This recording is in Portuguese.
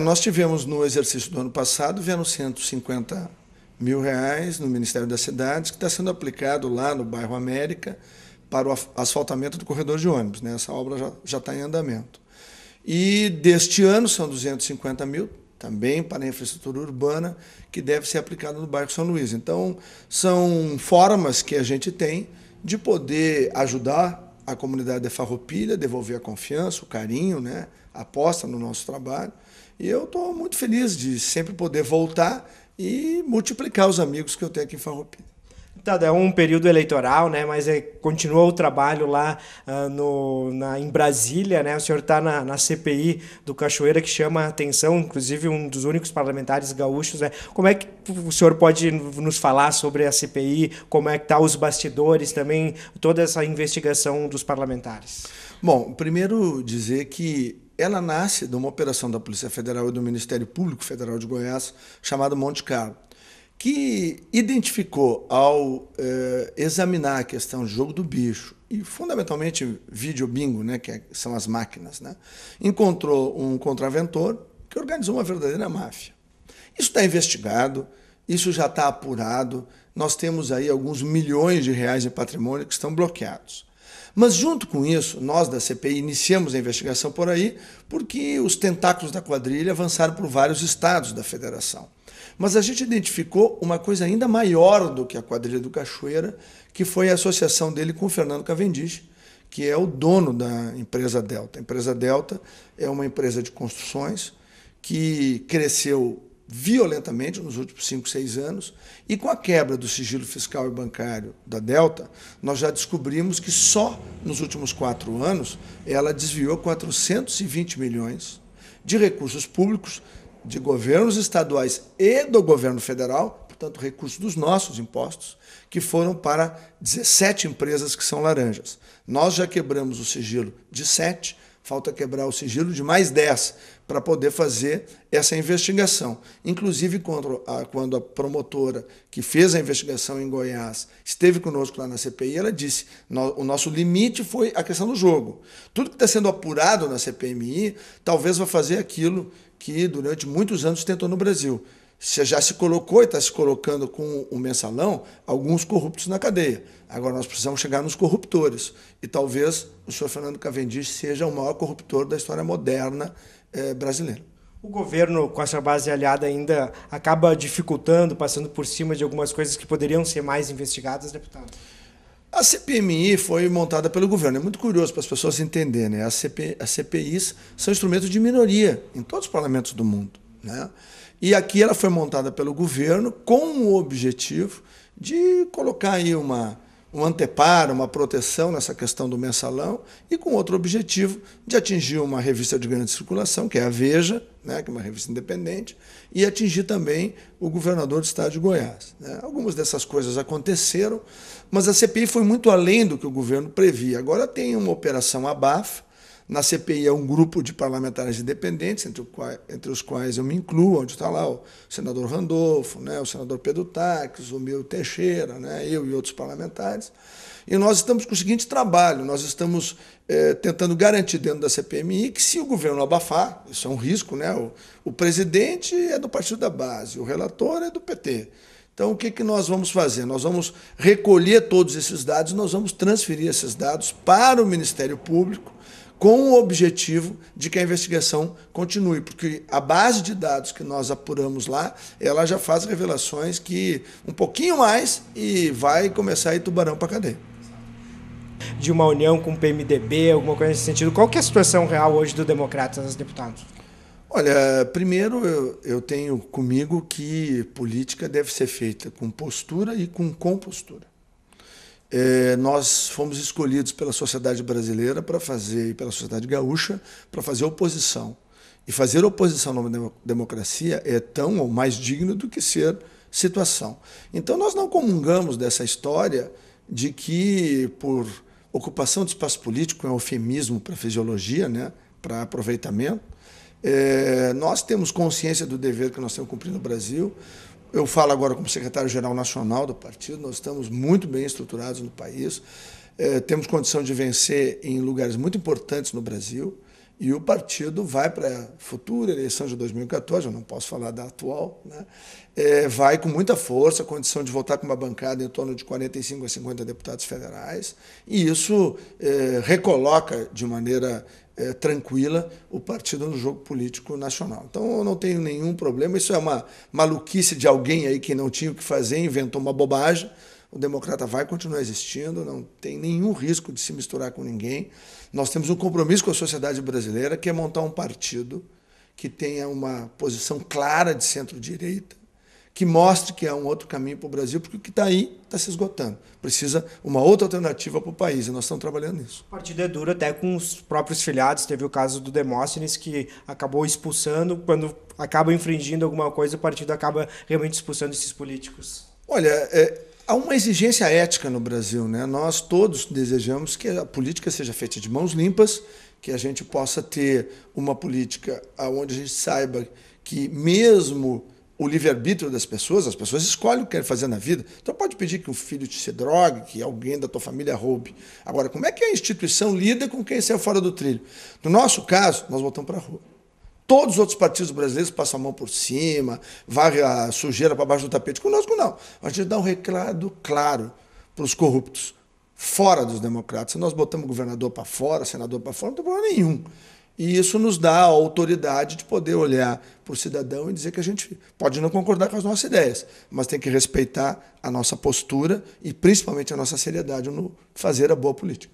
Nós tivemos no exercício do ano passado, vieram R$ 150.000 no Ministério das Cidades, que está sendo aplicado lá no bairro América para o asfaltamento do corredor de ônibus, né? Essa obra já está em andamento. E deste ano são 250 mil, também para a infraestrutura urbana, que deve ser aplicada no bairro São Luís. Então, são formas que a gente tem de poder ajudar a comunidade de Farroupilha, devolver a confiança, o carinho, né? A aposta no nosso trabalho. E eu estou muito feliz de sempre poder voltar e multiplicar os amigos que eu tenho aqui em Farroupilha. Tá, é um período eleitoral, né? Mas continua o trabalho lá em Brasília, né? O senhor está na CPI do Cachoeira, que chama a atenção, inclusive um dos únicos parlamentares gaúchos, né? Como é que o senhor pode nos falar sobre a CPI? Como é que tá os bastidores também, toda essa investigação dos parlamentares? Bom, primeiro dizer que ela nasce de uma operação da Polícia Federal e do Ministério Público Federal de Goiás, chamada Monte Carlo, que identificou, ao examinar a questão de jogo do bicho e, fundamentalmente, vídeo bingo, né, que são as máquinas, né, encontrou um contraventor que organizou uma verdadeira máfia. Isso está investigado, isso já está apurado, nós temos aí alguns milhões de reais de patrimônio que estão bloqueados. Mas, junto com isso, nós da CPI iniciamos a investigação por aí porque os tentáculos da quadrilha avançaram por vários estados da federação. Mas a gente identificou uma coisa ainda maior do que a quadrilha do Cachoeira, que foi a associação dele com o Fernando Cavendish, que é o dono da empresa Delta. A empresa Delta é uma empresa de construções que cresceu violentamente nos últimos 5, 6 anos, e com a quebra do sigilo fiscal e bancário da Delta, nós já descobrimos que só nos últimos 4 anos ela desviou 420 milhões de recursos públicos de governos estaduais e do governo federal, portanto, recursos dos nossos impostos, que foram para 17 empresas que são laranjas. Nós já quebramos o sigilo de 7, falta quebrar o sigilo de mais 10 para poder fazer essa investigação. Inclusive, quando a promotora que fez a investigação em Goiás esteve conosco lá na CPI, ela disse: o nosso limite foi a questão do jogo. Tudo que está sendo apurado na CPMI talvez vá fazer aquilo que durante muitos anos tentou no Brasil. Já se colocou e está se colocando com o mensalão alguns corruptos na cadeia. Agora nós precisamos chegar nos corruptores. E talvez o senhor Fernando Cavendish seja o maior corruptor da história moderna brasileira. O governo, com essa base aliada, ainda acaba dificultando, passando por cima de algumas coisas que poderiam ser mais investigadas, deputado? A CPMI foi montada pelo governo. É muito curioso para as pessoas entenderem, né? As CPIs são instrumentos de minoria em todos os parlamentos do mundo, né? E aqui ela foi montada pelo governo com o objetivo de colocar aí um anteparo, uma proteção nessa questão do mensalão, e com outro objetivo de atingir uma revista de grande circulação, que é a Veja, né, que é uma revista independente, e atingir também o governador do estado de Goiás, né? Algumas dessas coisas aconteceram, mas a CPI foi muito além do que o governo previa. Agora tem uma operação abafa. Na CPI é um grupo de parlamentares independentes, entre os quais eu me incluo, onde está lá o senador Randolfo, né, o senador Pedro Taques, o Miro Teixeira, né, eu e outros parlamentares. E nós estamos com o seguinte trabalho: nós estamos tentando garantir dentro da CPMI que, se o governo abafar, isso é um risco, né, o presidente é do partido da base, o relator é do PT. Então, o que nós vamos fazer? Nós vamos recolher todos esses dados, nós vamos transferir esses dados para o Ministério Público, com o objetivo de que a investigação continue, porque a base de dados que nós apuramos lá, ela já faz revelações que um pouquinho mais e vai começar a ir tubarão para a cadeia. De uma união com o PMDB, alguma coisa nesse sentido, qual que é a situação real hoje do Democratas, deputados? Olha, primeiro eu tenho comigo que política deve ser feita com postura e com compostura. Nós fomos escolhidos pela sociedade brasileira para fazer, e pela sociedade gaúcha, para fazer oposição. E fazer oposição numa democracia é tão ou mais digno do que ser situação. Então nós não comungamos dessa história de que, por ocupação de espaço político, é um eufemismo para fisiologia, né, para aproveitamento, nós temos consciência do dever que nós temos cumprido no Brasil. Eu falo agora como secretário-geral nacional do partido, nós estamos muito bem estruturados no país, temos condição de vencer em lugares muito importantes no Brasil, E o partido vai para a futura eleição de 2014, eu não posso falar da atual, né? Vai com muita força, condição de votar com uma bancada em torno de 45 a 50 deputados federais, e isso recoloca de maneira tranquila o partido no jogo político nacional. Então eu não tenho nenhum problema, isso é uma maluquice de alguém aí que não tinha o que fazer, inventou uma bobagem. O Democrata vai continuar existindo, não tem nenhum risco de se misturar com ninguém. Nós temos um compromisso com a sociedade brasileira, que é montar um partido que tenha uma posição clara de centro-direita, que mostre que há um outro caminho para o Brasil, porque o que está aí está se esgotando. Precisa uma outra alternativa para o país, e nós estamos trabalhando nisso. O partido é duro até com os próprios filiados. Teve o caso do Demóstenes, que acabou expulsando. Quando acaba infringindo alguma coisa, o partido acaba realmente expulsando esses políticos. Olha, há uma exigência ética no Brasil, né? Nós todos desejamos que a política seja feita de mãos limpas, que a gente possa ter uma política onde a gente saiba que mesmo o livre-arbítrio das pessoas, as pessoas escolhem o que querem fazer na vida. Então pode pedir que um filho te se drogue, que alguém da tua família roube. Agora, como é que a instituição lida com quem saiu fora do trilho? No nosso caso, nós voltamos para a rua. Todos os outros partidos brasileiros passam a mão por cima, varre a sujeira para baixo do tapete. Conosco não. A gente dá um recado claro para os corruptos, fora dos democratas. Se nós botamos governador para fora, senador para fora, não tem problema nenhum. E isso nos dá a autoridade de poder olhar para o cidadão e dizer que a gente pode não concordar com as nossas ideias, mas tem que respeitar a nossa postura e principalmente a nossa seriedade no fazer a boa política.